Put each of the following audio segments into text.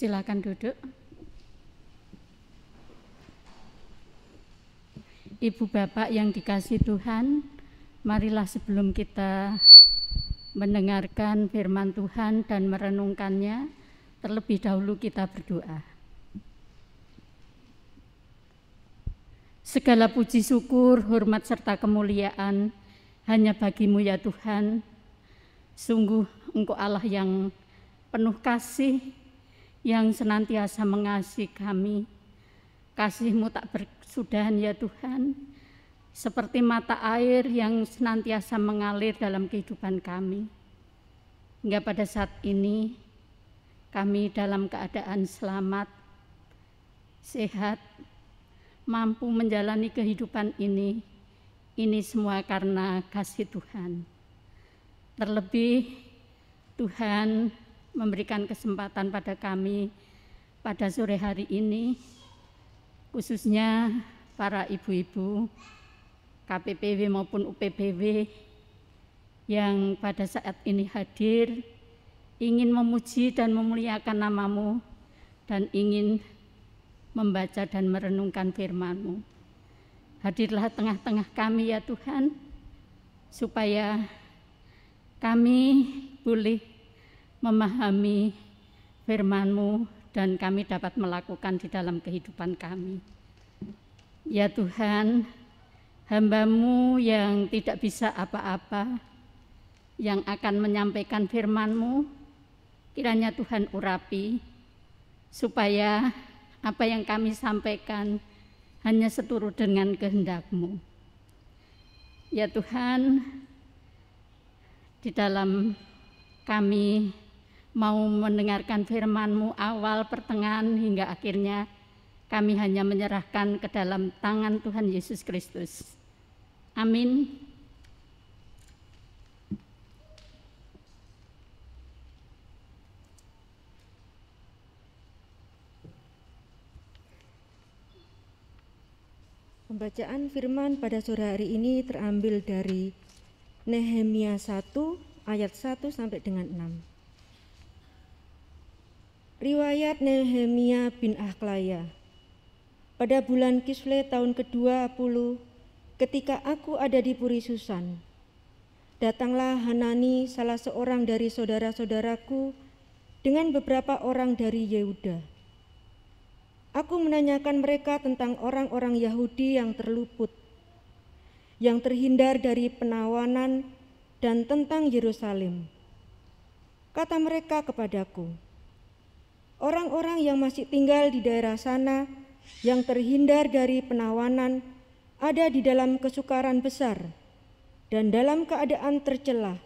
Silakan duduk. Ibu bapak yang dikasihi Tuhan, marilah sebelum kita mendengarkan firman Tuhan dan merenungkannya, terlebih dahulu kita berdoa. Segala puji syukur, hormat serta kemuliaan hanya bagi-Mu ya Tuhan. Sungguh Engkau Allah yang penuh kasih, yang senantiasa mengasihi kami. Kasih-Mu tak berkesudahan ya Tuhan, seperti mata air yang senantiasa mengalir dalam kehidupan kami. Hingga pada saat ini kami dalam keadaan selamat, sehat, mampu menjalani kehidupan ini semua karena kasih Tuhan. Terlebih Tuhan memberikan kesempatan pada kami pada sore hari ini, khususnya para ibu-ibu KPPW maupun UPBW yang pada saat ini hadir, ingin memuji dan memuliakan nama-Mu dan ingin membaca dan merenungkan firman-Mu. Hadirlah tengah-tengah kami ya Tuhan, supaya kami boleh memahami firman-Mu dan kami dapat melakukan di dalam kehidupan kami. Ya Tuhan, hamba-Mu yang tidak bisa apa-apa, yang akan menyampaikan firman-Mu, kiranya Tuhan urapi, supaya apa yang kami sampaikan hanya seturut dengan kehendak-Mu. Ya Tuhan, di dalam kami mau mendengarkan firman-Mu awal, pertengahan, hingga akhirnya, kami hanya menyerahkan ke dalam tangan Tuhan Yesus Kristus. Amin. Pembacaan firman pada sore hari ini terambil dari Nehemia 1 ayat 1 sampai dengan 6. Riwayat Nehemia bin Haklia. Pada bulan Kisle tahun ke-20, ketika aku ada di Puri Susan, datanglah Hanani, salah seorang dari saudara-saudaraku, dengan beberapa orang dari Yehuda. Aku menanyakan mereka tentang orang-orang Yahudi yang terluput, yang terhindar dari penawanan, dan tentang Yerusalem. Kata mereka kepadaku, orang-orang yang masih tinggal di daerah sana, yang terhindar dari penawanan, ada di dalam kesukaran besar dan dalam keadaan tercela.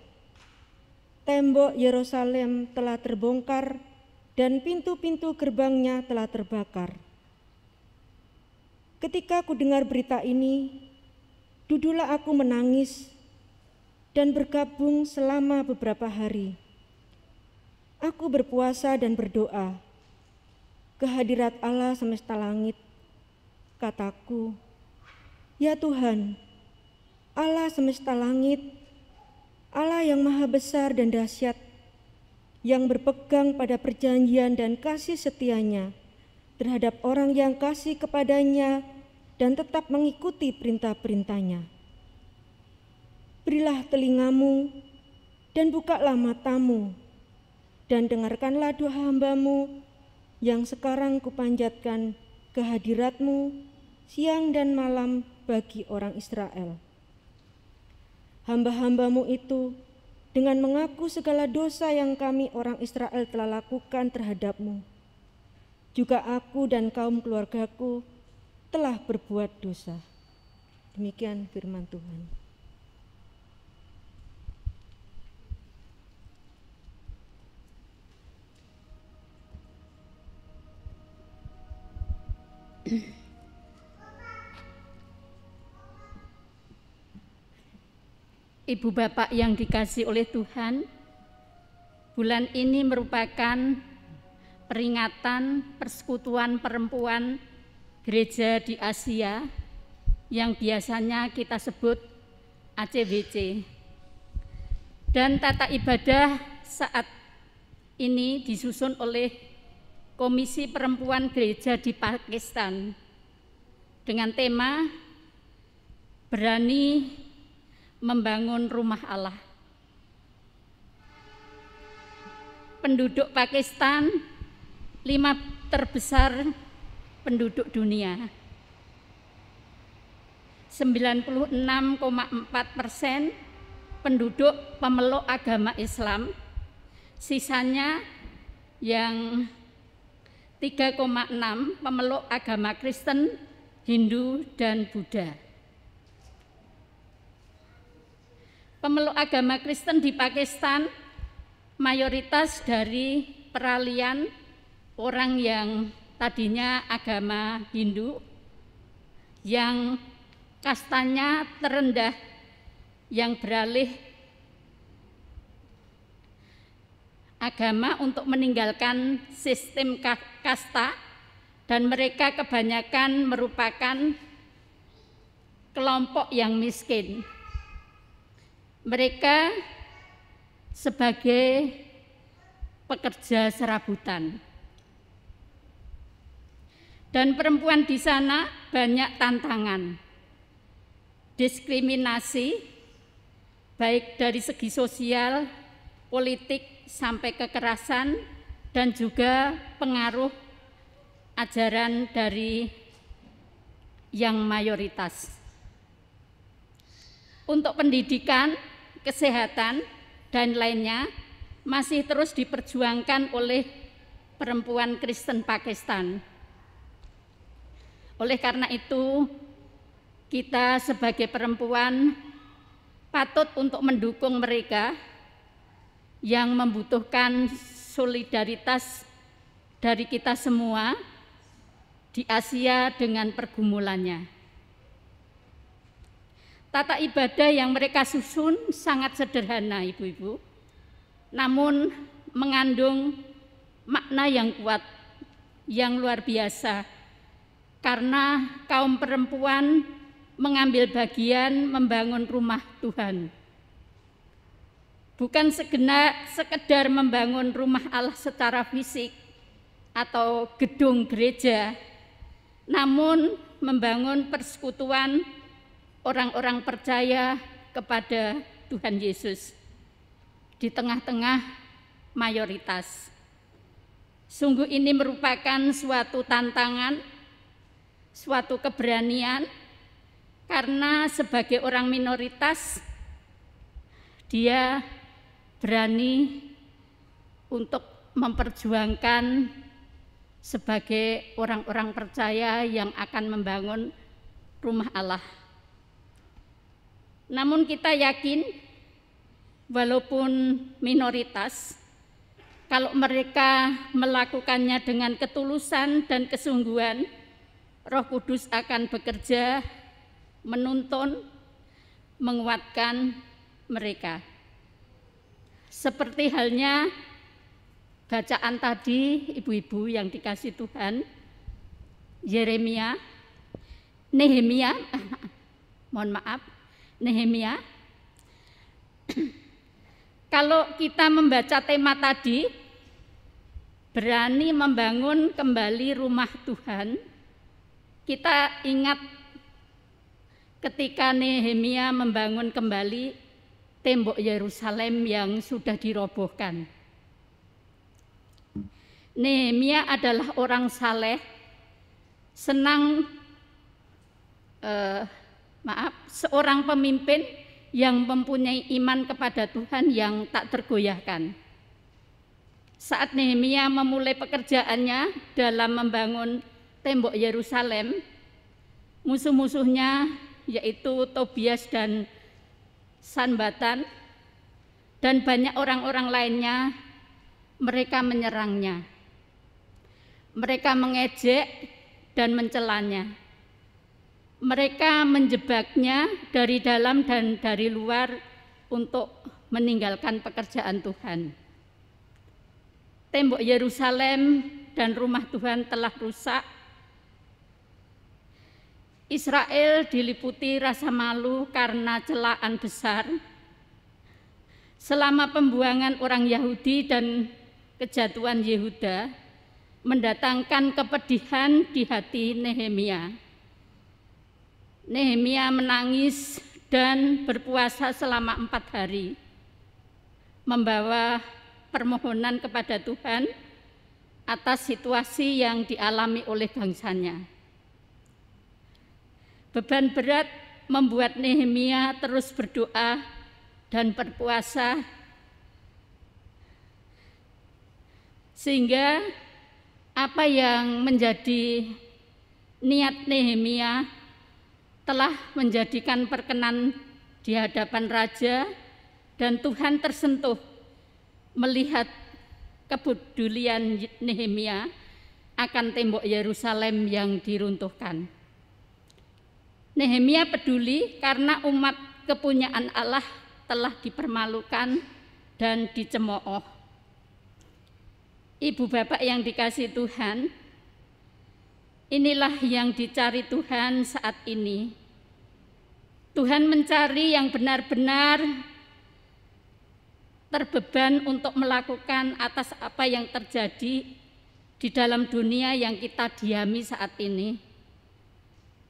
Tembok Yerusalem telah terbongkar dan pintu-pintu gerbangnya telah terbakar. Ketika aku dengar berita ini, duduklah aku menangis dan bergabung selama beberapa hari. Aku berpuasa dan berdoa kehadirat Allah semesta langit. Kataku, ya Tuhan, Allah semesta langit, Allah yang maha besar dan dahsyat, yang berpegang pada perjanjian dan kasih setianya terhadap orang yang kasih kepadanya dan tetap mengikuti perintah-perintahnya. Berilah telingamu dan bukalah matamu, dan dengarkanlah doa hamba-Mu yang sekarang kupanjatkan kehadirat-Mu siang dan malam bagi orang Israel. Hamba-hamba-Mu itu dengan mengaku segala dosa yang kami orang Israel telah lakukan terhadap-Mu. Juga aku dan kaum keluargaku telah berbuat dosa. Demikian firman Tuhan. Ibu bapak yang dikasihi oleh Tuhan, bulan ini merupakan peringatan persekutuan perempuan gereja di Asia yang biasanya kita sebut ACWC. Dan tata ibadah saat ini disusun oleh Komisi Perempuan Gereja di Pakistan dengan tema Berani Membangun Rumah Allah. Penduduk Pakistan 5 terbesar penduduk dunia. 96,4% penduduk pemeluk agama Islam, sisanya yang 3,6 pemeluk agama Kristen, Hindu, dan Buddha. Pemeluk agama Kristen di Pakistan mayoritas dari peralihan orang yang tadinya agama Hindu, yang kastanya terendah, yang beralih agama untuk meninggalkan sistem kasta, dan mereka kebanyakan merupakan kelompok yang miskin. Mereka sebagai pekerja serabutan. Dan perempuan di sana banyak tantangan, diskriminasi, baik dari segi sosial, politik, sampai kekerasan, dan juga pengaruh ajaran dari yang mayoritas. Untuk pendidikan, kesehatan, dan lainnya masih terus diperjuangkan oleh perempuan Kristen Pakistan. Oleh karena itu, kita sebagai perempuan patut untuk mendukung mereka yang membutuhkan solidaritas dari kita semua di Asia dengan pergumulannya. Tata ibadah yang mereka susun sangat sederhana, ibu-ibu, namun mengandung makna yang kuat, yang luar biasa, karena kaum perempuan mengambil bagian membangun rumah Tuhan. Bukan sekedar membangun rumah Allah secara fisik atau gedung gereja, namun membangun persekutuan orang-orang percaya kepada Tuhan Yesus di tengah-tengah mayoritas. Sungguh ini merupakan suatu tantangan, suatu keberanian, karena sebagai orang minoritas dia berani untuk memperjuangkan sebagai orang-orang percaya yang akan membangun rumah Allah. Namun kita yakin walaupun minoritas, kalau mereka melakukannya dengan ketulusan dan kesungguhan, Roh Kudus akan bekerja, menuntun, menguatkan mereka. Seperti halnya bacaan tadi, ibu-ibu yang dikasih Tuhan, Nehemia. Kalau kita membaca tema tadi, berani membangun kembali rumah Tuhan, kita ingat ketika Nehemia membangun kembali tembok Yerusalem yang sudah dirobohkan. Nehemia adalah orang saleh, seorang pemimpin yang mempunyai iman kepada Tuhan yang tak tergoyahkan. Saat Nehemia memulai pekerjaannya dalam membangun tembok Yerusalem, musuh-musuhnya yaitu Tobias dan Sanbatan dan banyak orang-orang lainnya, mereka menyerangnya. Mereka mengejek dan mencelanya. Mereka menjebaknya dari dalam dan dari luar untuk meninggalkan pekerjaan Tuhan. Tembok Yerusalem dan rumah Tuhan telah rusak. Israel diliputi rasa malu karena celaan besar. Selama pembuangan orang Yahudi dan kejatuhan Yehuda, mendatangkan kepedihan di hati Nehemia. Nehemia menangis dan berpuasa selama 4 hari, membawa permohonan kepada Tuhan atas situasi yang dialami oleh bangsanya. Beban berat membuat Nehemia terus berdoa dan berpuasa, sehingga apa yang menjadi niat Nehemia telah menjadikan perkenan di hadapan raja, dan Tuhan tersentuh melihat kepedulian Nehemia akan tembok Yerusalem yang diruntuhkan. Nehemia peduli karena umat kepunyaan Allah telah dipermalukan dan dicemooh. Ibu bapak yang dikasihi Tuhan, inilah yang dicari Tuhan saat ini. Tuhan mencari yang benar-benar terbeban untuk melakukan atas apa yang terjadi di dalam dunia yang kita diami saat ini.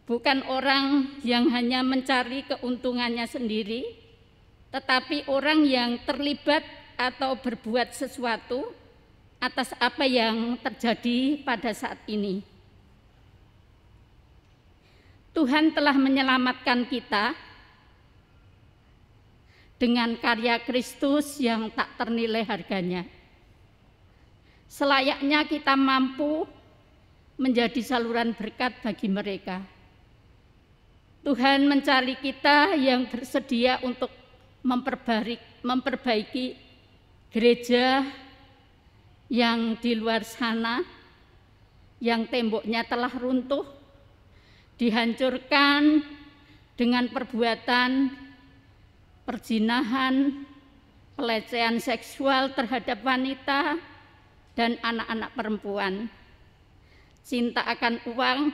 Bukan orang yang hanya mencari keuntungannya sendiri, tetapi orang yang terlibat atau berbuat sesuatu atas apa yang terjadi pada saat ini. Tuhan telah menyelamatkan kita dengan karya Kristus yang tak ternilai harganya. Selayaknya kita mampu menjadi saluran berkat bagi mereka. Tuhan mencari kita yang bersedia untuk memperbaiki gereja yang di luar sana, yang temboknya telah runtuh, dihancurkan dengan perbuatan perzinahan, pelecehan seksual terhadap wanita dan anak-anak perempuan, cinta akan uang,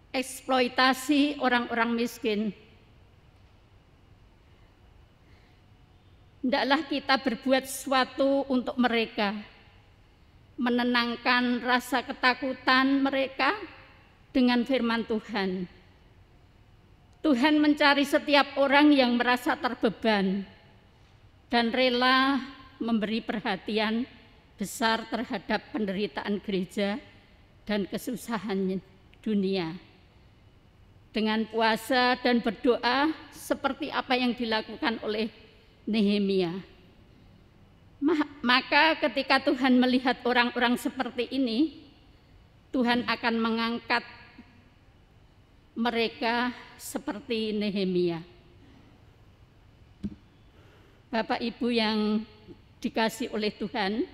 eksploitasi orang-orang miskin. Hendaklah kita berbuat sesuatu untuk mereka, menenangkan rasa ketakutan mereka dengan firman Tuhan. Tuhan mencari setiap orang yang merasa terbeban dan rela memberi perhatian besar terhadap penderitaan gereja dan kesusahan dunia. Dengan puasa dan berdoa seperti apa yang dilakukan oleh Nehemia. Maka ketika Tuhan melihat orang-orang seperti ini, Tuhan akan mengangkat mereka seperti Nehemia. Bapak Ibu yang dikasihi oleh Tuhan,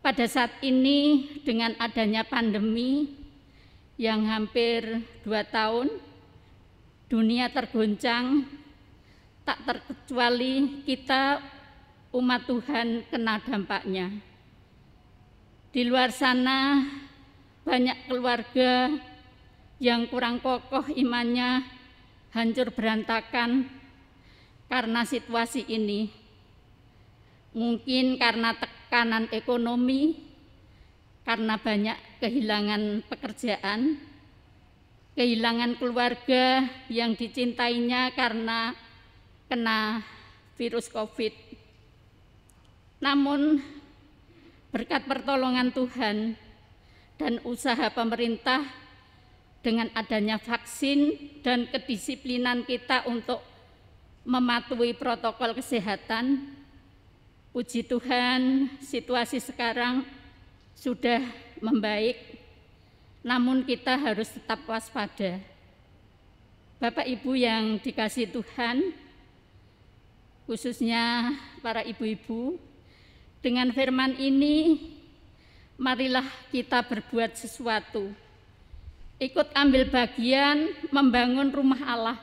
pada saat ini dengan adanya pandemi yang hampir 2 tahun, dunia tergoncang, tak terkecuali kita umat Tuhan kena dampaknya. Di luar sana banyak keluarga yang kurang kokoh imannya hancur berantakan karena situasi ini. Mungkin karena tekanan ekonomi, karena banyak kehilangan pekerjaan, kehilangan keluarga yang dicintainya karena kena virus COVID. Namun berkat pertolongan Tuhan dan usaha pemerintah dengan adanya vaksin dan kedisiplinan kita untuk mematuhi protokol kesehatan, puji Tuhan situasi sekarang sudah membaik, namun kita harus tetap waspada. Bapak Ibu yang dikasihi Tuhan, khususnya para ibu-ibu, dengan firman ini marilah kita berbuat sesuatu. Ikut ambil bagian membangun rumah Allah.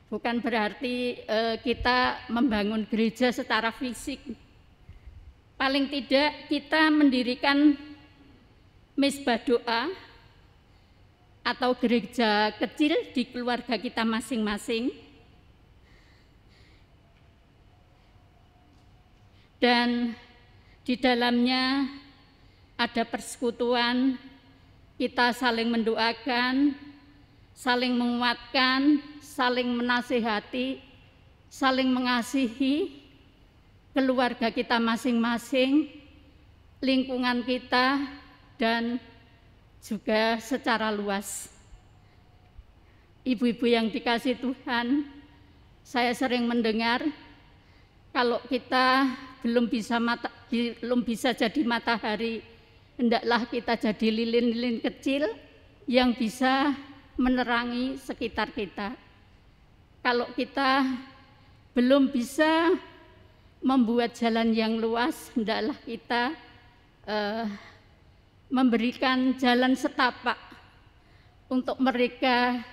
Bukan berarti kita membangun gereja secara fisik. Paling tidak kita mendirikan mezbah doa atau gereja kecil di keluarga kita masing-masing. Dan Di dalamnya ada persekutuan, kita saling mendoakan, saling menguatkan, saling menasihati, saling mengasihi keluarga kita masing-masing, lingkungan kita, dan juga secara luas. Ibu-ibu yang dikasihi Tuhan, saya sering mendengar kalau kita belum bisa jadi matahari, hendaklah kita jadi lilin-lilin kecil yang bisa menerangi sekitar kita. Kalau kita belum bisa membuat jalan yang luas, hendaklah kita memberikan jalan setapak untuk mereka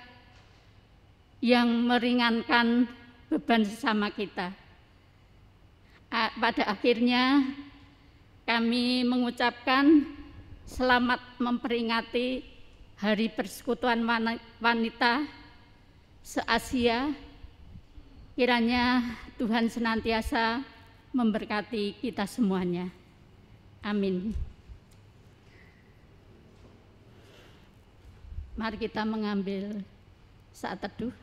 yang meringankan beban sesama kita. Pada akhirnya kami mengucapkan selamat memperingati Hari Persekutuan Wanita se-Asia. Kiranya Tuhan senantiasa memberkati kita semuanya. Amin. Mari kita mengambil saat teduh.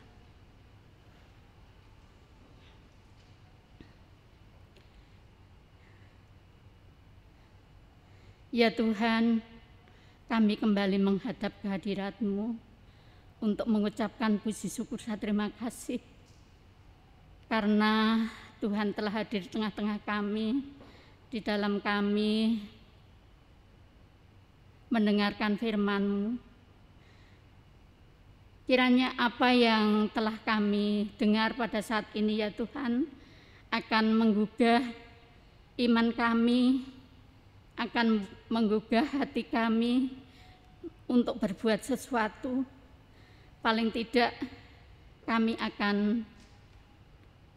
Ya Tuhan, kami kembali menghadap kehadirat-Mu untuk mengucapkan puji syukur dan terima kasih karena Tuhan telah hadir di tengah-tengah kami, di dalam kami mendengarkan firman-Mu. Kiranya apa yang telah kami dengar pada saat ini ya Tuhan akan menggugah iman kami, akan menggugah hati kami untuk berbuat sesuatu. Paling tidak kami akan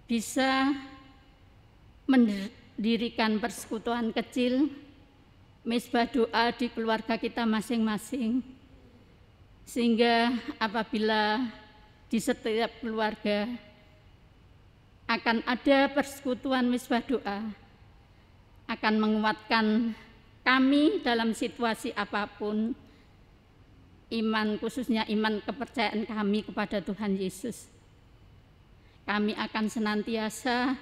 bisa mendirikan persekutuan kecil, mezbah doa di keluarga kita masing-masing, sehingga apabila di setiap keluarga akan ada persekutuan mezbah doa, akan menguatkan kami dalam situasi apapun, iman khususnya iman kepercayaan kami kepada Tuhan Yesus. Kami akan senantiasa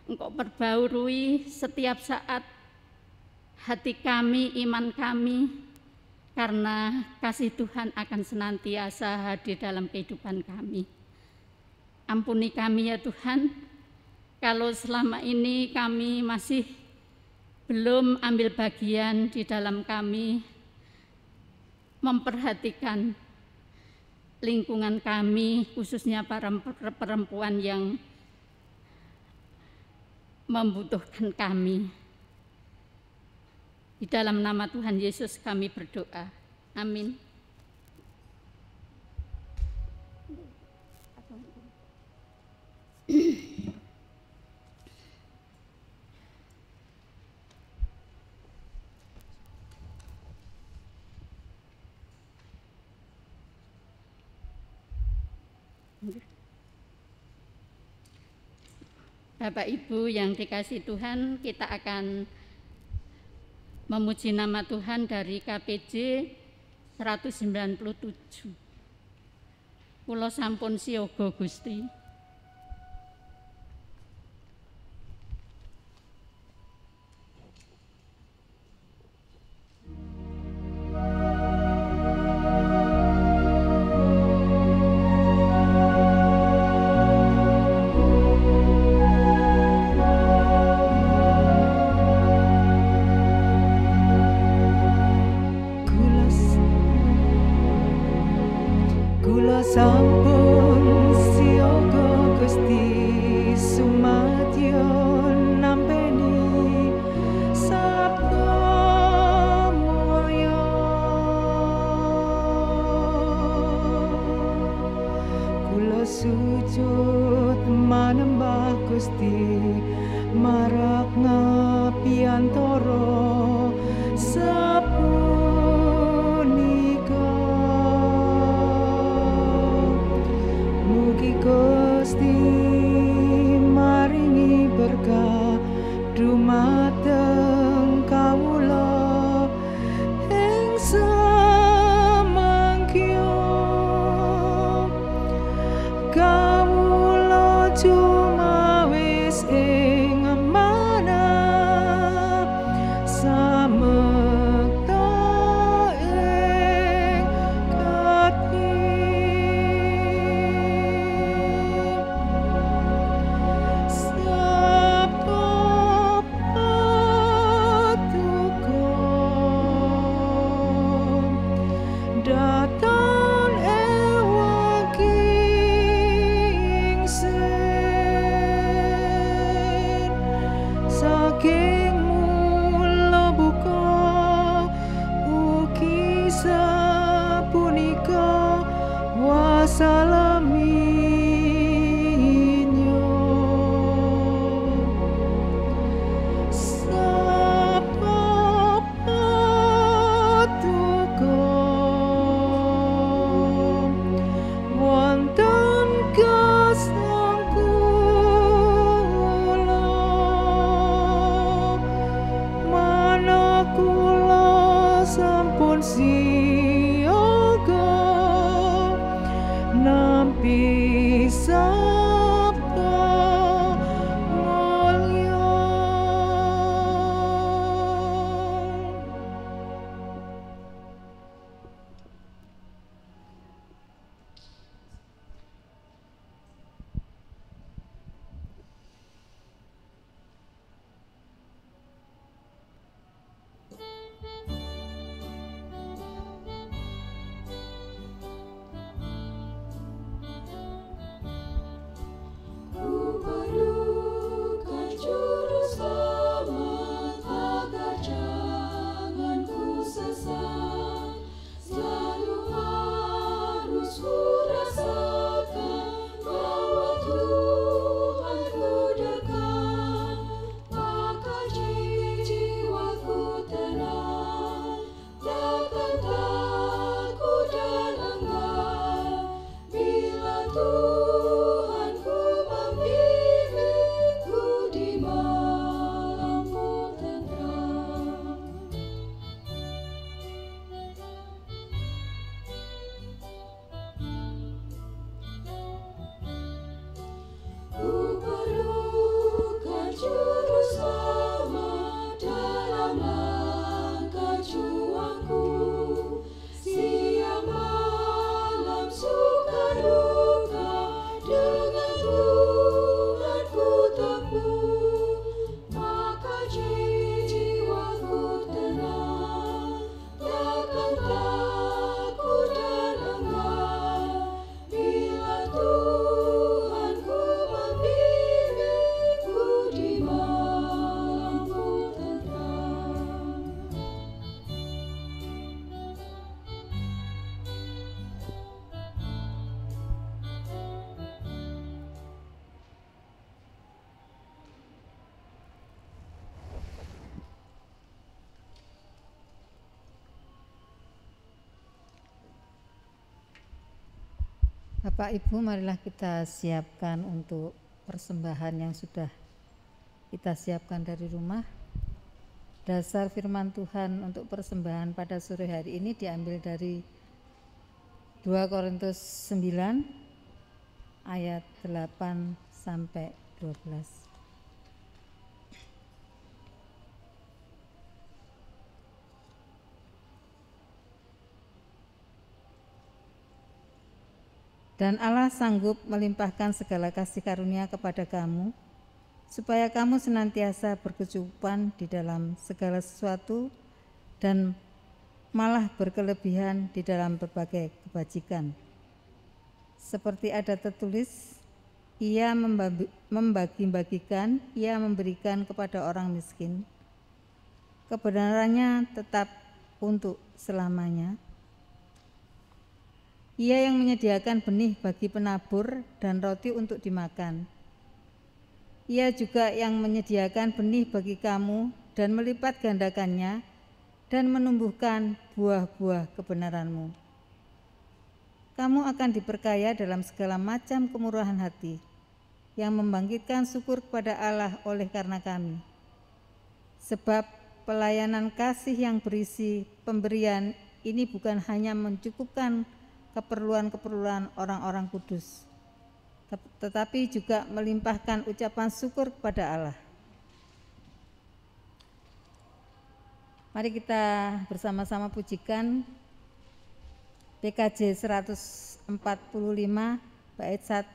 Engkau perbaharui setiap saat hati kami, iman kami, karena kasih Tuhan akan senantiasa hadir dalam kehidupan kami. Ampuni kami ya Tuhan, kalau selama ini kami masih belum ambil bagian di dalam kami memperhatikan lingkungan kami, khususnya para perempuan yang membutuhkan kami. Di dalam nama Tuhan Yesus kami berdoa. Amin. Bapak Ibu yang dikasihi Tuhan, kita akan memuji nama Tuhan dari KPJ 197. Kula sampun siyaga Gusti. Sampun siyaga Gusti sumadyo nampeni sabda mulya. Kula sujud manembah Gusti marak ngapiantara Gusti maringi berkah dumateng kawula ing samangkya kawula cumawis ing amanah samekta ing kati datang ewaking sen saking mula buka ugi sapunika wasalaminyo sapa patuko wonten kasangkula manakula sampun siaga nampi sabda mulya. Ku perlukan juru selamat agar jangan ku sesat. Selalu harus ku rasakan bahwa Tuhan ku dekat. Maka jiwaku tenang, takkan takut dan enggan bila Tuhan ku membimbingku di malam pun tenang. Ku perlukan juru selamat dalam langkah juangku. Siang malam suka duka dengan Tuhan ku tempuh. Maka jiwaku tenang, takkan takut dan enggan bila Tuhan ku membimbingku di malam pun tenang. Bapak Ibu, marilah kita siapkan untuk persembahan yang sudah kita siapkan dari rumah. Dasar firman Tuhan untuk persembahan pada sore hari ini diambil dari 2 Korintus 9 ayat 8 sampai 12. Dan Allah sanggup melimpahkan segala kasih karunia kepada kamu, supaya kamu senantiasa berkecukupan di dalam segala sesuatu dan malah berkelebihan di dalam berbagai kebajikan. Seperti ada tertulis, Ia membagi-bagikan, Ia memberikan kepada orang miskin. Kebenarannya tetap untuk selamanya. Ia yang menyediakan benih bagi penabur dan roti untuk dimakan. Ia juga yang menyediakan benih bagi kamu dan melipat gandakannya dan menumbuhkan buah-buah kebenaranmu. Kamu akan diperkaya dalam segala macam kemurahan hati yang membangkitkan syukur kepada Allah oleh karena kami. Sebab pelayanan kasih yang berisi pemberian ini bukan hanya mencukupkan keperluan-keperluan orang-orang kudus, tetapi juga melimpahkan ucapan syukur kepada Allah. Mari kita bersama-sama pujikan PKJ 145 bait 1,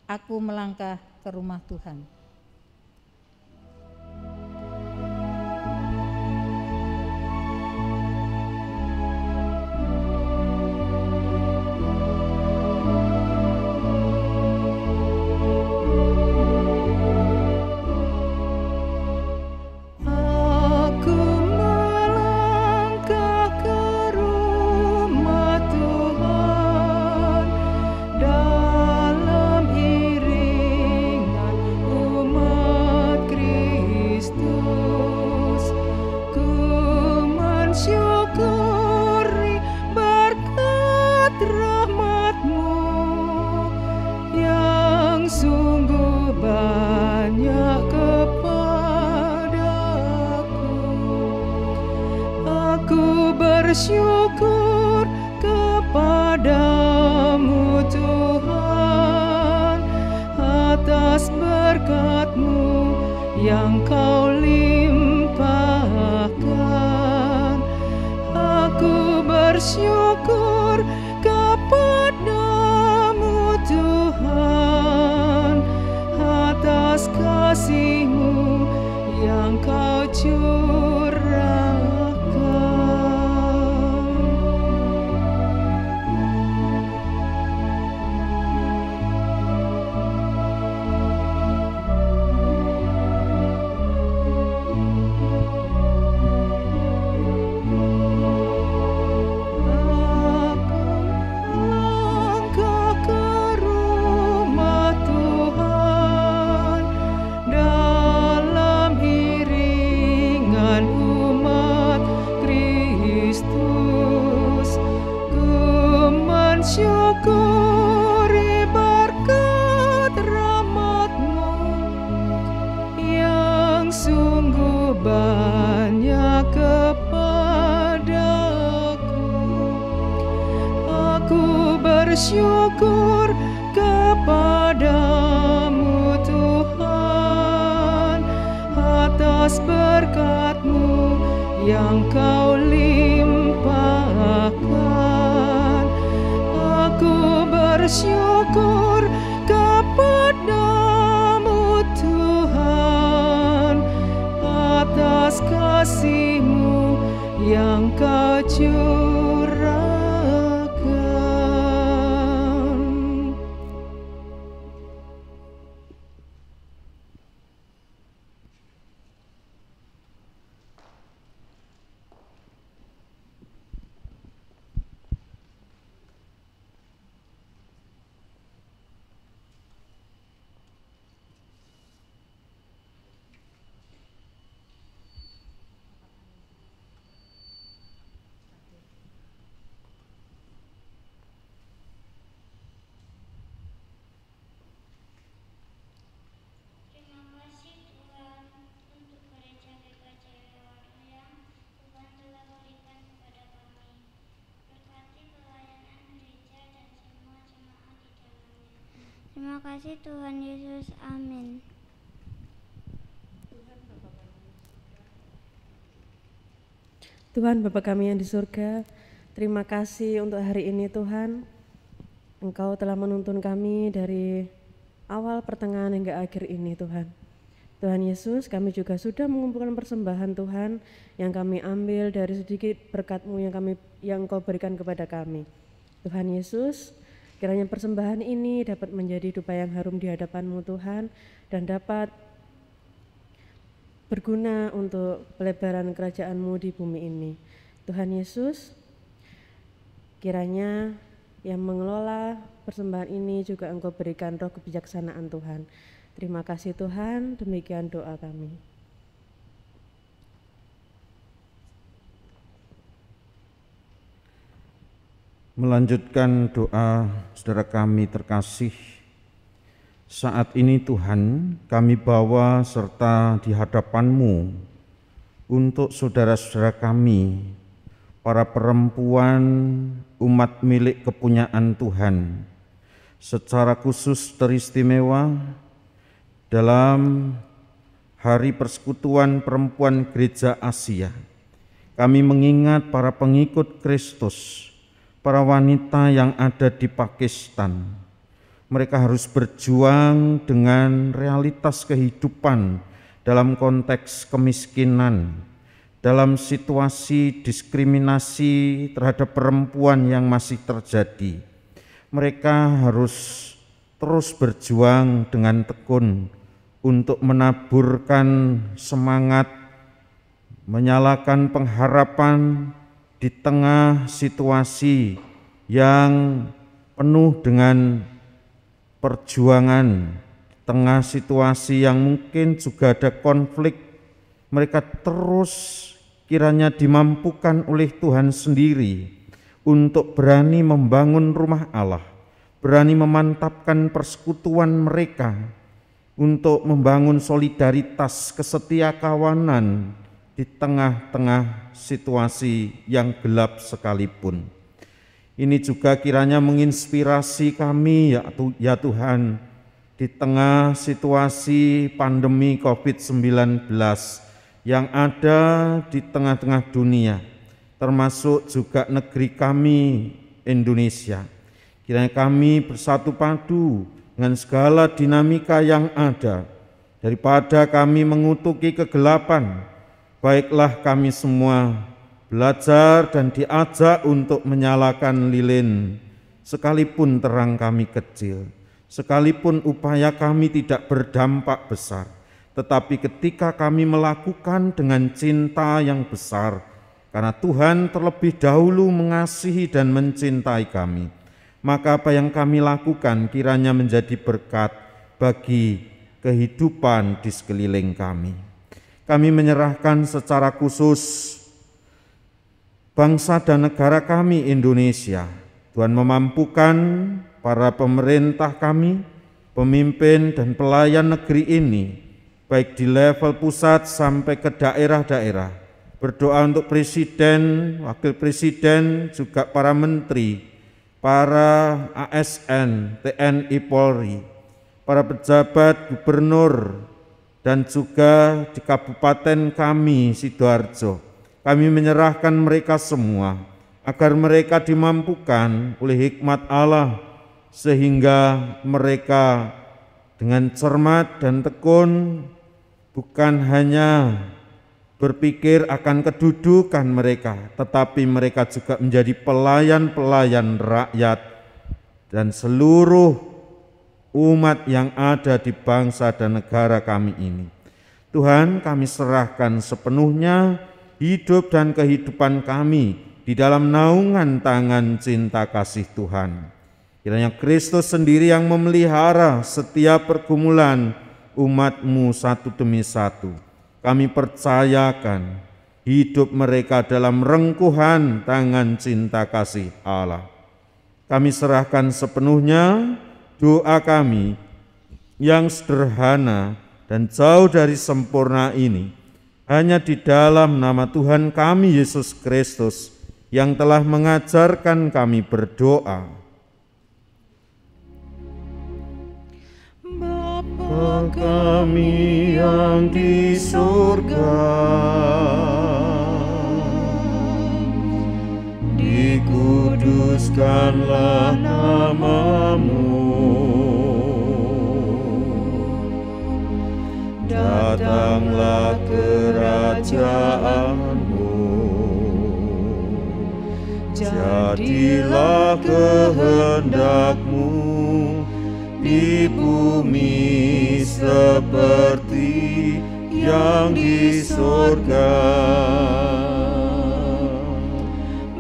Aku melangkah ke rumah Tuhan. Bersyukur kepadamu Tuhan atas berkat-Mu yang Kau limpahkan. Aku bersyukur kepadamu Tuhan atas kasih-Mu yang Kau curahkan. Syukuri berkat rahmat-Mu yang sungguh banyak kepadaku. Aku bersyukur kepadamu Tuhan atas berkat-Mu yang Kau limpahkan. Aku bersyukur kepadamu Tuhan atas kasih-Mu yang Kau curahkan. Terima kasih Tuhan Yesus, amin. Tuhan Bapa kami yang di surga, terima kasih untuk hari ini Tuhan. Engkau telah menuntun kami dari awal pertengahan hingga akhir ini Tuhan. Tuhan Yesus, kami juga sudah mengumpulkan persembahan Tuhan yang kami ambil dari sedikit berkat-Mu yang Engkau berikan kepada kami. Tuhan Yesus, kiranya persembahan ini dapat menjadi dupa yang harum di hadapan-Mu Tuhan dan dapat berguna untuk pelebaran kerajaan-Mu di bumi ini. Tuhan Yesus, kiranya yang mengelola persembahan ini juga Engkau berikan roh kebijaksanaan Tuhan. Terima kasih Tuhan, demikian doa kami. Melanjutkan doa saudara kami terkasih, saat ini Tuhan kami bawa serta di hadapan-Mu untuk saudara-saudara kami, para perempuan umat milik kepunyaan Tuhan, secara khusus teristimewa dalam Hari Persekutuan Perempuan Gereja Asia. Kami mengingat para pengikut Kristus, para wanita yang ada di Pakistan. Mereka harus berjuang dengan realitas kehidupan dalam konteks kemiskinan, dalam situasi diskriminasi terhadap perempuan yang masih terjadi. Mereka harus terus berjuang dengan tekun untuk menaburkan semangat, menyalakan pengharapan di tengah situasi yang penuh dengan perjuangan, di tengah situasi yang mungkin juga ada konflik. Mereka terus kiranya dimampukan oleh Tuhan sendiri untuk berani membangun rumah Allah, berani memantapkan persekutuan mereka, untuk membangun solidaritas, kesetiakawanan di tengah-tengah situasi yang gelap sekalipun. Ini juga kiranya menginspirasi kami ya Tuhan, di tengah situasi pandemi COVID-19 yang ada di tengah-tengah dunia, termasuk juga negeri kami Indonesia. Kiranya kami bersatu padu dengan segala dinamika yang ada, daripada kami mengutuki kegelapan, baiklah kami semua belajar dan diajak untuk menyalakan lilin, sekalipun terang kami kecil, sekalipun upaya kami tidak berdampak besar, tetapi ketika kami melakukan dengan cinta yang besar, karena Tuhan terlebih dahulu mengasihi dan mencintai kami, maka apa yang kami lakukan kiranya menjadi berkat bagi kehidupan di sekeliling kami. Kami menyerahkan secara khusus bangsa dan negara kami Indonesia. Tuhan memampukan para pemerintah kami, pemimpin dan pelayan negeri ini, baik di level pusat sampai ke daerah-daerah. Berdoa untuk presiden, wakil presiden, juga para menteri, para ASN, TNI, Polri, para pejabat, gubernur, dan juga di kabupaten kami Sidoarjo. Kami menyerahkan mereka semua agar mereka dimampukan oleh hikmat Allah, sehingga mereka dengan cermat dan tekun bukan hanya berpikir akan kedudukan mereka, tetapi mereka juga menjadi pelayan-pelayan rakyat dan seluruh umat yang ada di bangsa dan negara kami ini. Tuhan, kami serahkan sepenuhnya hidup dan kehidupan kami di dalam naungan tangan cinta kasih Tuhan. Kiranya Kristus sendiri yang memelihara setiap pergumulan umat-Mu satu demi satu. Kami percayakan hidup mereka dalam rengkuhan tangan cinta kasih Allah. Kami serahkan sepenuhnya doa kami yang sederhana dan jauh dari sempurna ini, hanya di dalam nama Tuhan kami Yesus Kristus yang telah mengajarkan kami berdoa. Bapa kami yang di surga, dikuduskanlah nama-Mu, datanglah kerajaan-Mu, jadilah kehendak-Mu di bumi seperti yang di surga.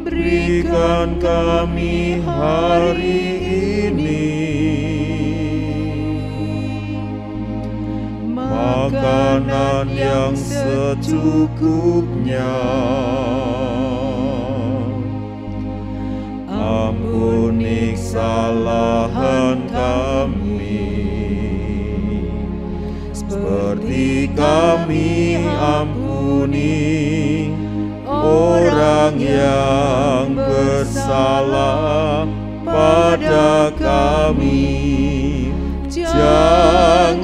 Berikan kami hari ini makanan yang secukupnya. Ampuni kesalahan kami, seperti kami ampuni orang yang bersalah pada kami. Jangan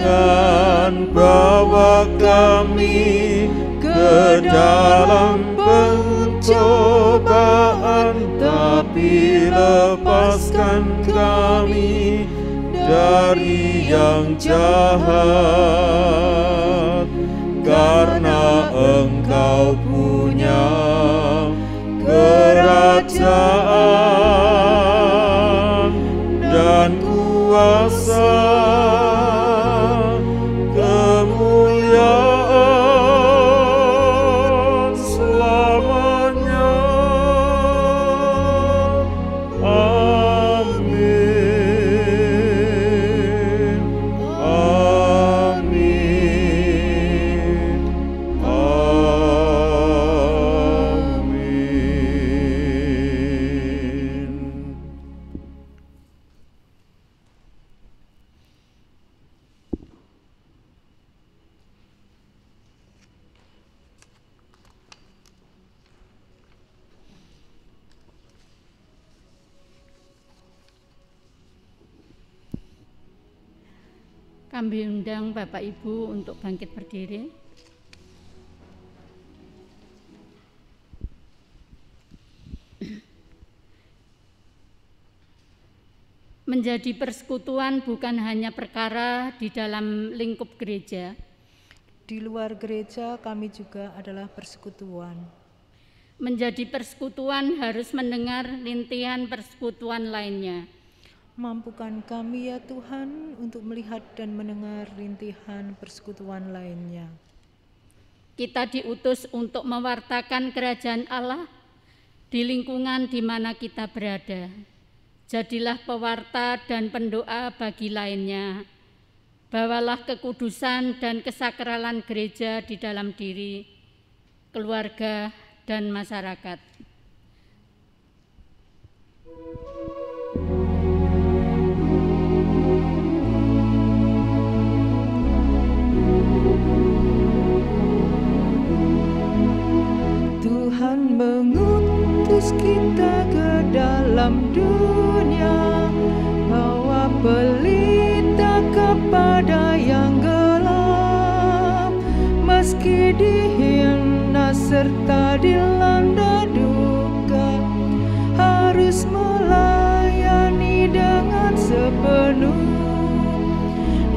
bawa kami ke dalam pencobaan, tapi lepaskan kami dari yang jahat. Karena Engkau punya kerajaan dan kuasa, kemuliaan selamanya. Amin. Amin. Amin. Kami undang Bapak Ibu untuk bangkit berdiri. Menjadi persekutuan bukan hanya perkara di dalam lingkup gereja. Di luar gereja kami juga adalah persekutuan. Menjadi persekutuan harus mendengar rintihan persekutuan lainnya. Mampukan kami ya Tuhan untuk melihat dan mendengar rintihan persekutuan lainnya. Kita diutus untuk mewartakan kerajaan Allah di lingkungan di mana kita berada. Jadilah pewarta dan pendoa bagi lainnya. Bawalah kekudusan dan kesakralan gereja di dalam diri, keluarga, dan masyarakat. Tuhan mengutus kita ke dalam dunia, bawa pelita kepada yang gelap. Meski dihina serta dilanda duka, harus melayani dengan sepenuh,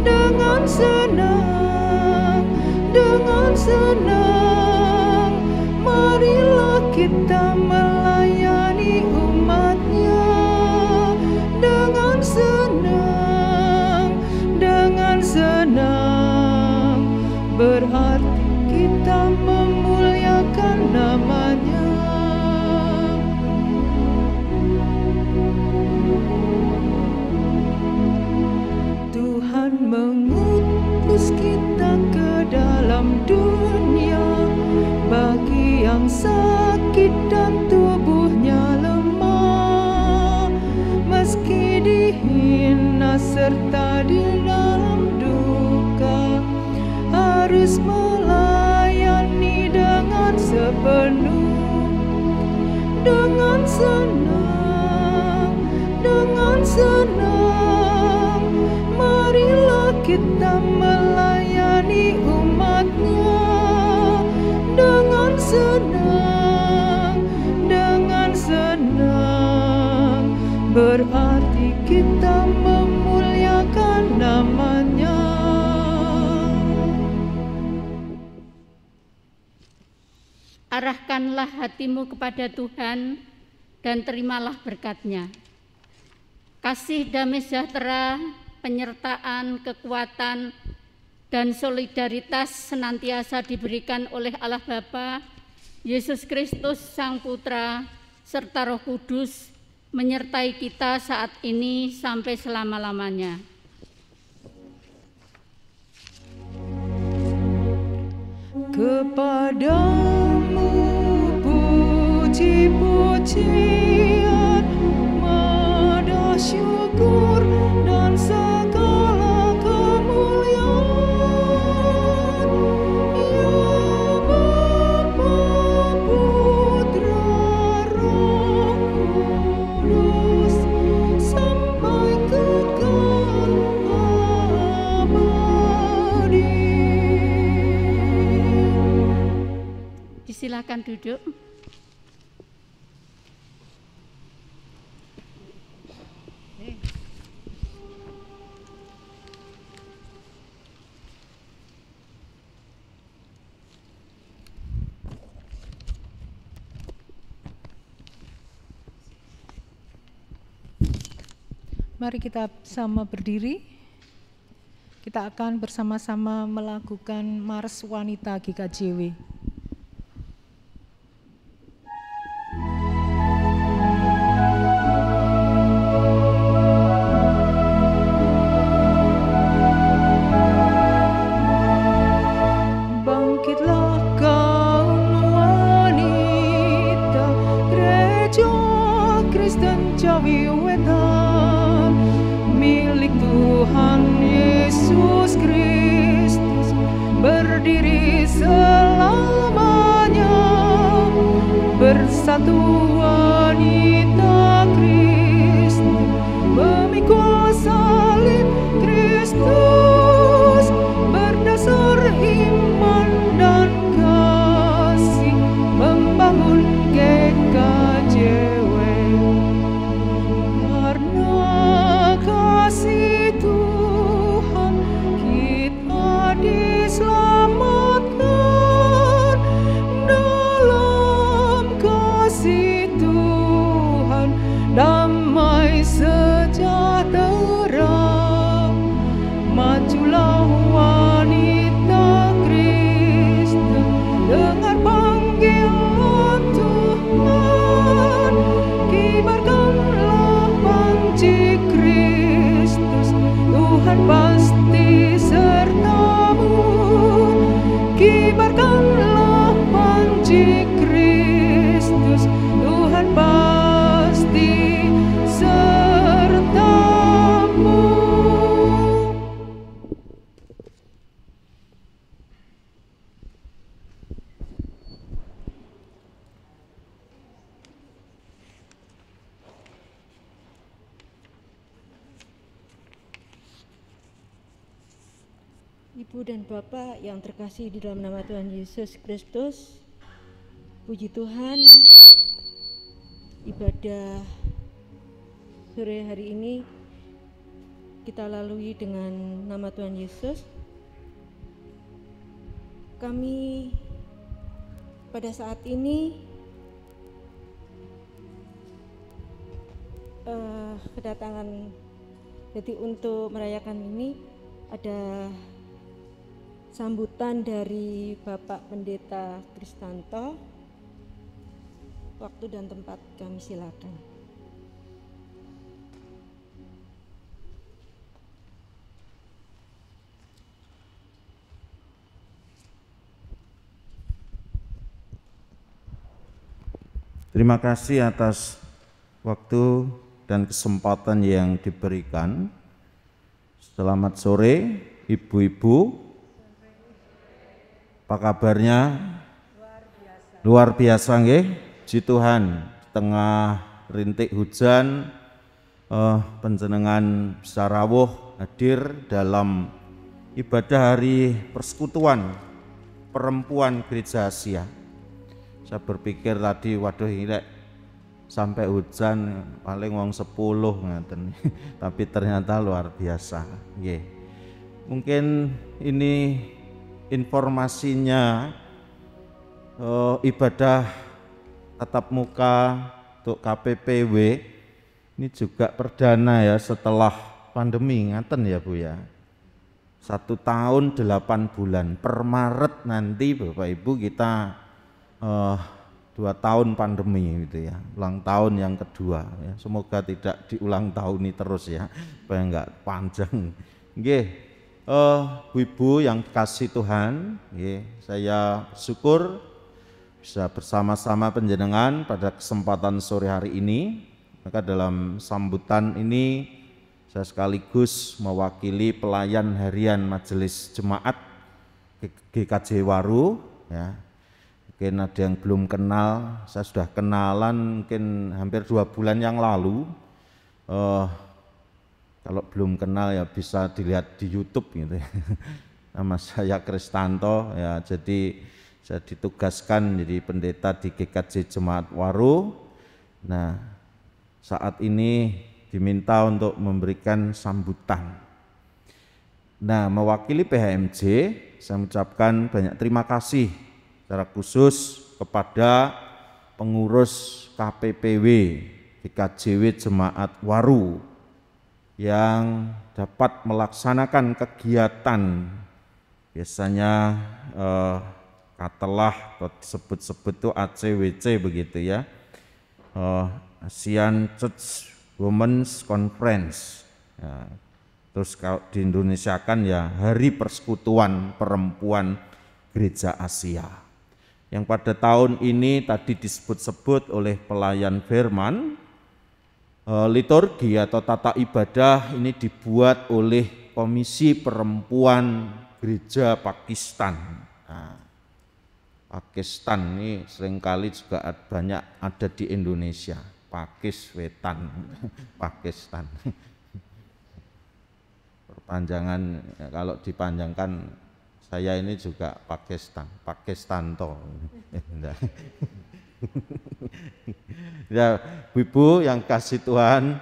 dengan senang, dengan senang. Marilah kita melayani umat-Nya dengan senang, dengan senang. Berarti kita memuliakan nama-Nya. Tuhan mengutus kita ke dalam dunia, bagi yang sakit dan tubuhnya lemah. Meski dihina serta di dalam duka, harus melayani dengan sepenuh, dengan senang, dengan senang. Marilah kita melayani umat-Nya dengan senang, dengan senang. Berarti kita memuliakan nama-Nya. Arahkanlah hatimu kepada Tuhan dan terimalah berkat-Nya. Kasih damai sejahtera, penyertaan, kekuatan, dan solidaritas senantiasa diberikan oleh Allah Bapa, Yesus Kristus Sang Putra, serta Roh Kudus, menyertai kita saat ini sampai selama-lamanya. Kepadamu puji-pujian, madah syukur dan segala kemuliaan, ya Bapa, Putra, silakan duduk. Mari kita sama berdiri. Kita akan bersama-sama melakukan Mars Wanita GKJW. Bangkitlah kaum wanita Gereja Kristen Jawi Wetan, milik Tuhan Yesus Kristus, berdiri selamanya. Bersatu wanita Kristus, memikul salib Kristus, berdasar iman dan kasih, membangun GKJW. Karena kasih Tuhan kita diselamatkan, dalam kasih Tuhan damai sejahtera. Majulah wanita Kristen, dengar panggilan Tuhan, kibarkanlah panji Kristus, Tuhan pasti sertamu. Kibarkanlah panji Kristus, Tuhan pasti sertamu. Ibu dan Bapak yang terkasih di dalam nama Tuhan Yesus Kristus, puji Tuhan, ibadah sore hari ini kita lalui dengan nama Tuhan Yesus. Kami pada saat ini kedatangan, jadi untuk merayakan ini ada sambutan dari Bapak Pendeta Kristanto. Waktu dan tempat kami silakan. Terima kasih atas waktu dan kesempatan yang diberikan. Selamat sore ibu-ibu. Apa kabarnya? Luar biasa nggih, puji Tuhan. Di tengah rintik hujan, panjenengan bisa rawuh hadir dalam ibadah hari persekutuan perempuan Gereja Asia. Saya berpikir tadi, waduh ini sampai hujan paling wong 10 ngaten. Tapi ternyata luar biasa. Nggih. Mungkin ini informasinya, ibadah tatap muka untuk KPPW ini juga perdana ya setelah pandemi, ngaten ya Bu ya. 1 tahun 8 bulan, per Maret nanti Bapak Ibu kita 2 tahun pandemi gitu ya, ulang tahun yang kedua ya. Semoga tidak diulang tahuni terus ya, supaya enggak panjang. Nggih. Ibu yang dikasih Tuhan, saya syukur bisa bersama-sama panjenengan pada kesempatan sore hari ini. Maka dalam sambutan ini saya sekaligus mewakili pelayan harian Majelis Jemaat GKJ Waru ya. Mungkin ada yang belum kenal, saya sudah kenalan mungkin hampir 2 bulan yang lalu. Kalau belum kenal ya bisa dilihat di YouTube gitu ya. Nama saya Kristanto ya, jadi Saya ditugaskan jadi pendeta di GKJ Jemaat Waru. Nah, saat ini diminta untuk memberikan sambutan. Nah, mewakili PHMJ, saya mengucapkan banyak terima kasih secara khusus kepada pengurus KPPW GKJW Jemaat Waru yang dapat melaksanakan kegiatan biasanya katalah atau disebut-sebut itu ACWC begitu ya, Asian Church Women's Conference. Ya, terus kalau di Indonesia kan ya Hari Persekutuan Perempuan Gereja Asia. Yang pada tahun ini tadi disebut-sebut oleh pelayan firman, liturgi atau tata ibadah ini dibuat oleh Komisi Perempuan Gereja Pakistan. Nah, Pakistan ini seringkali juga banyak ada di Indonesia. Pakistan. Perpanjangan ya, kalau dipanjangkan saya ini juga Pakistanto. Ya, Ibu yang kasih Tuhan,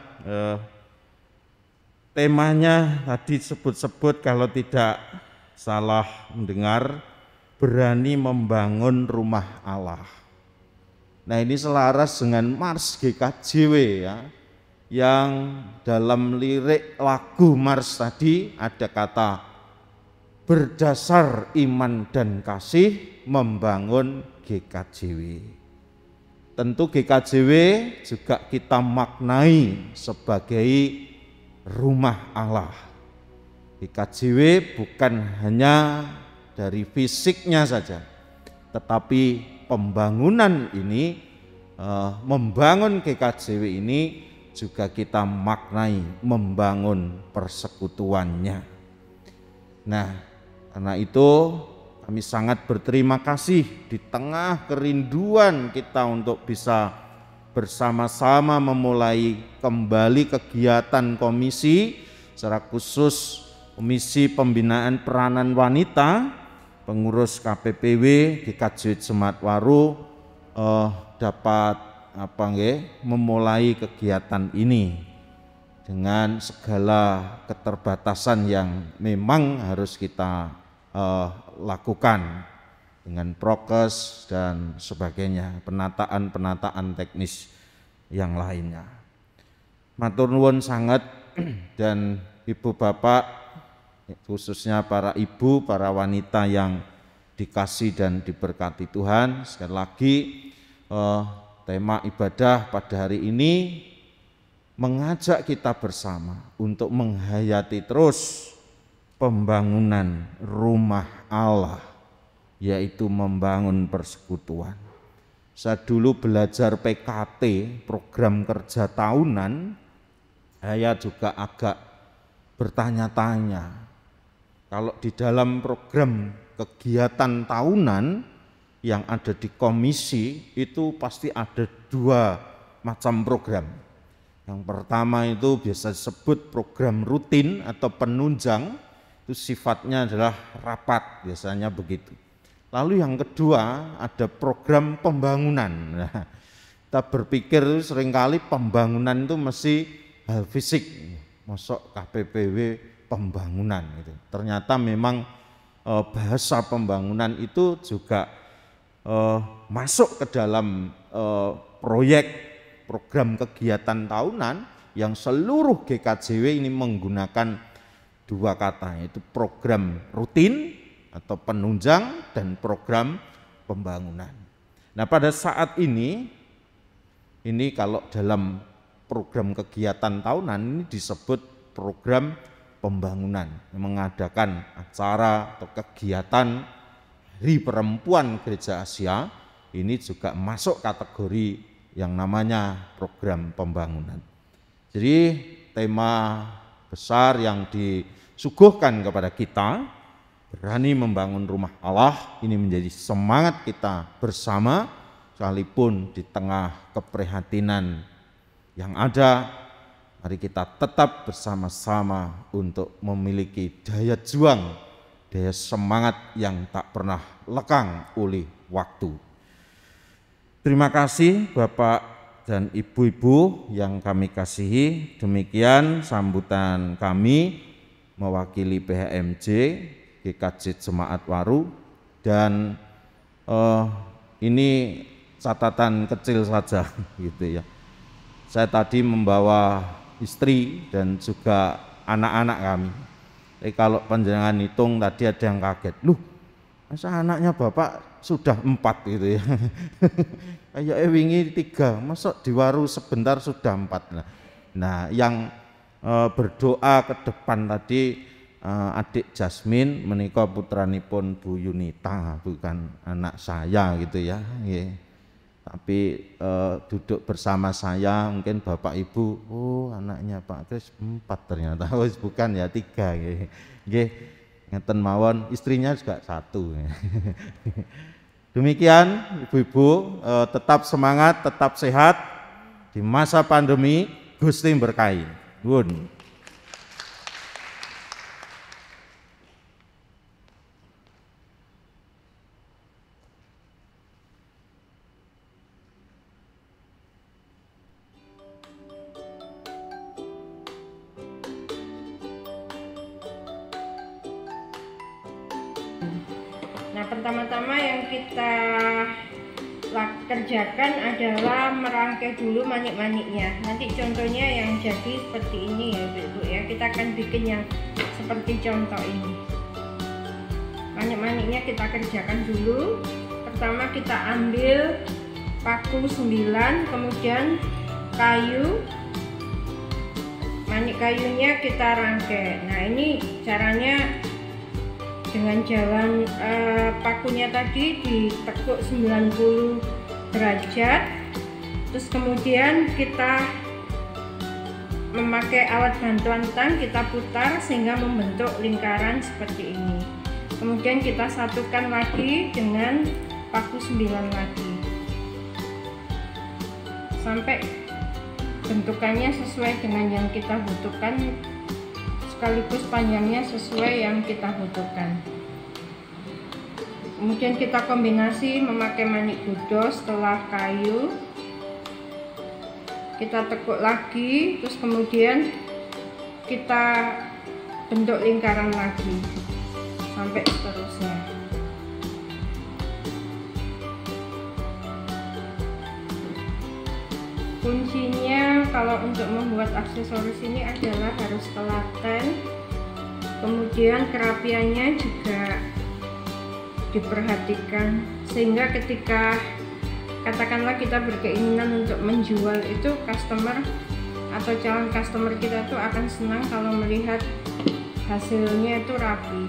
temanya tadi sebut-sebut kalau tidak salah mendengar, berani membangun rumah Allah. Nah, ini selaras dengan Mars GKJW ya, yang dalam lirik lagu Mars tadi ada kata berdasar iman dan kasih membangun GKJW. Tentu GKJW juga kita maknai sebagai rumah Allah. GKJW bukan hanya dari fisiknya saja, tetapi pembangunan ini, membangun GKJW ini juga kita maknai membangun persekutuannya. Nah, karena itu kami sangat berterima kasih di tengah kerinduan kita untuk bisa bersama-sama memulai kembali kegiatan komisi, secara khusus Komisi Pembinaan Peranan Wanita, pengurus KPPW GKJ Jemaat Waru dapat memulai kegiatan ini dengan segala keterbatasan yang memang harus kita lakukan dengan prokes dan sebagainya, penataan teknis yang lainnya. Matur nuwun sangat dan Ibu Bapak, khususnya para ibu, para wanita yang dikasih dan diberkati Tuhan. Sekali lagi tema ibadah pada hari ini mengajak kita bersama untuk menghayati terus pembangunan rumah Allah, yaitu membangun persekutuan. Saya dulu belajar PKT, program kerja tahunan, saya juga agak bertanya-tanya, kalau di dalam program kegiatan tahunan yang ada di komisi itu pasti ada dua macam program. Yang pertama itu biasa disebut program rutin atau penunjang, itu sifatnya adalah rapat, biasanya begitu. Lalu yang kedua ada program pembangunan. Nah, kita berpikir seringkali pembangunan itu mesti hal fisik, masuk KPPW pembangunan gitu. Ternyata memang bahasa pembangunan itu juga masuk ke dalam proyek program kegiatan tahunan yang seluruh GKJW ini menggunakan dua kata, yaitu program rutin atau penunjang dan program pembangunan. Nah, pada saat ini kalau dalam program kegiatan tahunan ini disebut program pembangunan, mengadakan acara atau kegiatan Hari Perempuan Gereja Asia, ini juga masuk kategori yang namanya program pembangunan. Jadi tema besar yang disuguhkan kepada kita, berani membangun rumah Allah, ini menjadi semangat kita bersama, sekalipun di tengah keprihatinan yang ada, mari kita tetap bersama-sama untuk memiliki daya juang daya semangat yang tak pernah lekang oleh waktu. Terima kasih Bapak dan Ibu-ibu yang kami kasihi. Demikian sambutan kami mewakili PHMJ GKJ Jemaat Waru, dan ini catatan kecil saja gitu ya. Saya tadi membawa istri dan juga anak-anak kami. Kalau panjenengan hitung tadi ada yang kaget, loh masa anaknya Bapak sudah 4 gitu ya. Kayak wingi 3, masa di Waru sebentar sudah 4. Nah yang berdoa ke depan tadi adik Jasmine menika putranipun Bu Yunita, bukan anak saya gitu ya. Tapi duduk bersama saya mungkin Bapak Ibu, oh anaknya Pak Kris 4 ternyata, bukan ya 3 nggih. Ngeten mawon, istrinya juga 1. Demikian Ibu-ibu, tetap semangat, tetap sehat di masa pandemi. Gusti berkahi. Nuwun. Nah, pertama-tama yang kita kerjakan adalah merangkai dulu manik-maniknya. Nanti contohnya yang jadi seperti ini ya Ibu ya. Kita akan bikin yang seperti contoh ini. Manik-maniknya kita kerjakan dulu. Pertama kita ambil paku 9, kemudian kayu. Manik kayunya kita rangkai. Nah, ini caranya dengan jalan pakunya tadi ditekuk 90 derajat, terus kemudian kita memakai alat bantuan tang, kita putar sehingga membentuk lingkaran seperti ini. Kemudian kita satukan lagi dengan paku 9 lagi sampai bentukannya sesuai dengan yang kita butuhkan, sekaligus panjangnya sesuai yang kita butuhkan. Kemudian kita kombinasi memakai manik budo setelah kayu, kita tekuk lagi, terus kemudian kita bentuk lingkaran lagi sampai seterusnya. Kuncinya kalau untuk membuat aksesoris ini adalah harus telaten, kemudian kerapiannya juga diperhatikan, sehingga ketika katakanlah kita berkeinginan untuk menjual itu, customer atau calon customer kita tuh akan senang kalau melihat hasilnya itu rapi.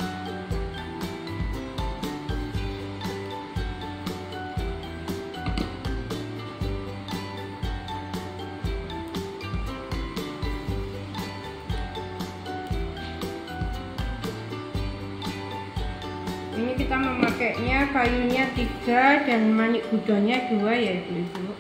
Ini kita memakainya kayunya 3 dan manik budonya 2 ya Ibu-ibu.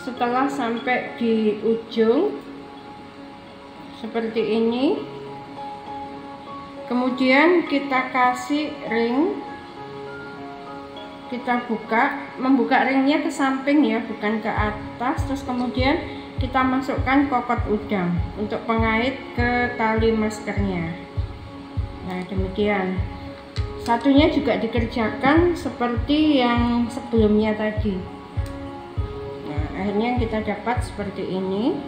Setelah sampai di ujung seperti ini, kemudian kita kasih ring, kita membuka ringnya ke samping ya, bukan ke atas, terus kemudian kita masukkan kokot udang untuk pengait ke tali maskernya. Nah demikian, satunya juga dikerjakan seperti yang sebelumnya tadi. Akhirnya kita dapat seperti ini.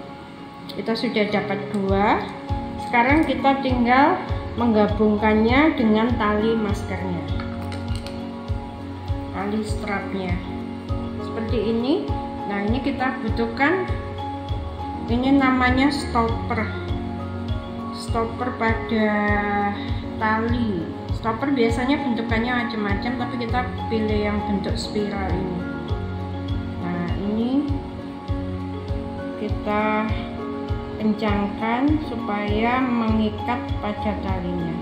Kita sudah dapat 2. Sekarang kita tinggal menggabungkannya dengan tali maskernya, tali strapnya seperti ini. Nah ini kita butuhkan, ini namanya stopper pada tali. Stopper biasanya bentukannya macam-macam, tapi kita pilih yang bentuk spiral ini. Nah ini kita kencangkan supaya mengikat pada talinya.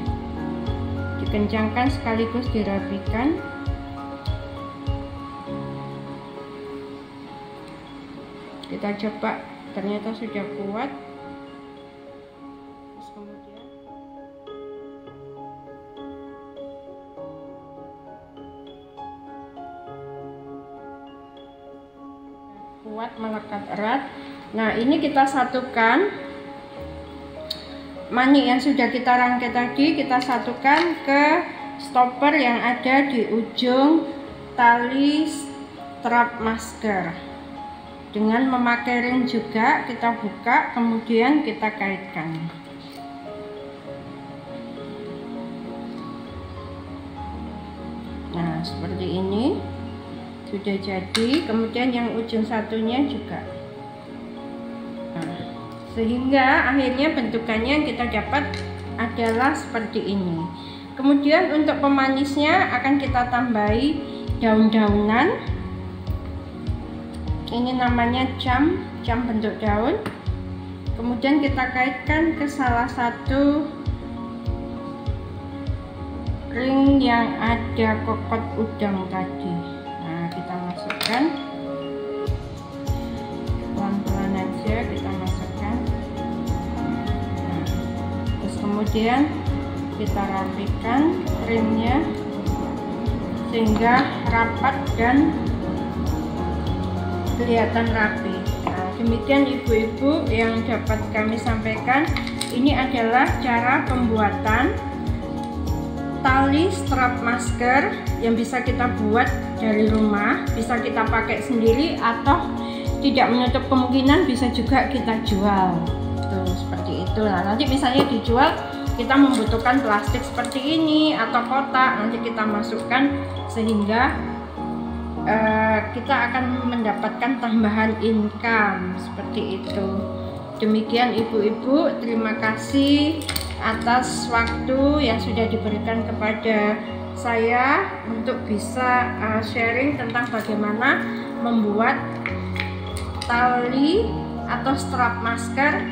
Dikencangkan sekaligus dirapikan. Kita coba, ternyata sudah kuat. Terus kemudian kuat, melekat erat. Nah, ini kita satukan manik yang sudah kita rangkai tadi, kita satukan ke stopper yang ada di ujung tali strap masker. Dengan memakai ring juga kita buka, kemudian kita kaitkan. Nah, seperti ini sudah jadi. Kemudian yang ujung satunya juga. Nah, sehingga akhirnya bentukannya yang kita dapat adalah seperti ini. Kemudian untuk pemanisnya akan kita tambahi daun-daunan. Ini namanya jam bentuk daun. Kemudian kita kaitkan ke salah satu ring yang ada kokot udang tadi. Nah, kita masukkan pelan-pelan aja, kita masukkan. Nah, terus kemudian kita rapikan ringnya sehingga rapat dan kelihatan rapi. Nah, demikian ibu-ibu yang dapat kami sampaikan. Ini adalah cara pembuatan tali strap masker yang bisa kita buat dari rumah, bisa kita pakai sendiri atau tidak menutup kemungkinan bisa juga kita jual. Tuh, seperti itu. Nah, nanti misalnya dijual, kita membutuhkan plastik seperti ini atau kotak, nanti kita masukkan sehingga kita akan mendapatkan tambahan income seperti itu. Demikian ibu-ibu, terima kasih atas waktu yang sudah diberikan kepada saya untuk bisa sharing tentang bagaimana membuat tali atau strap masker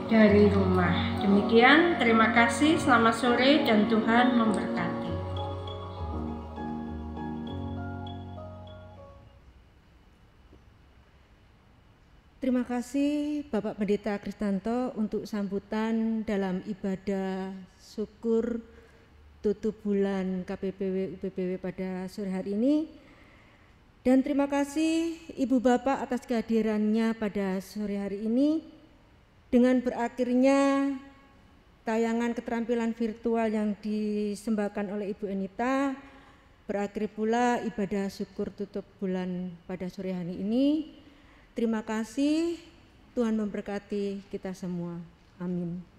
dari rumah. Demikian, terima kasih, selamat sore dan Tuhan memberkati. Terima kasih Bapak Pendeta Kristanto untuk sambutan dalam ibadah syukur tutup bulan KPPW UPBW pada sore hari ini. Dan terima kasih Ibu Bapak atas kehadirannya pada sore hari ini. Dengan berakhirnya tayangan keterampilan virtual yang disembahkan oleh Ibu Enita, berakhir pula ibadah syukur tutup bulan pada sore hari ini. Terima kasih, Tuhan memberkati kita semua. Amin.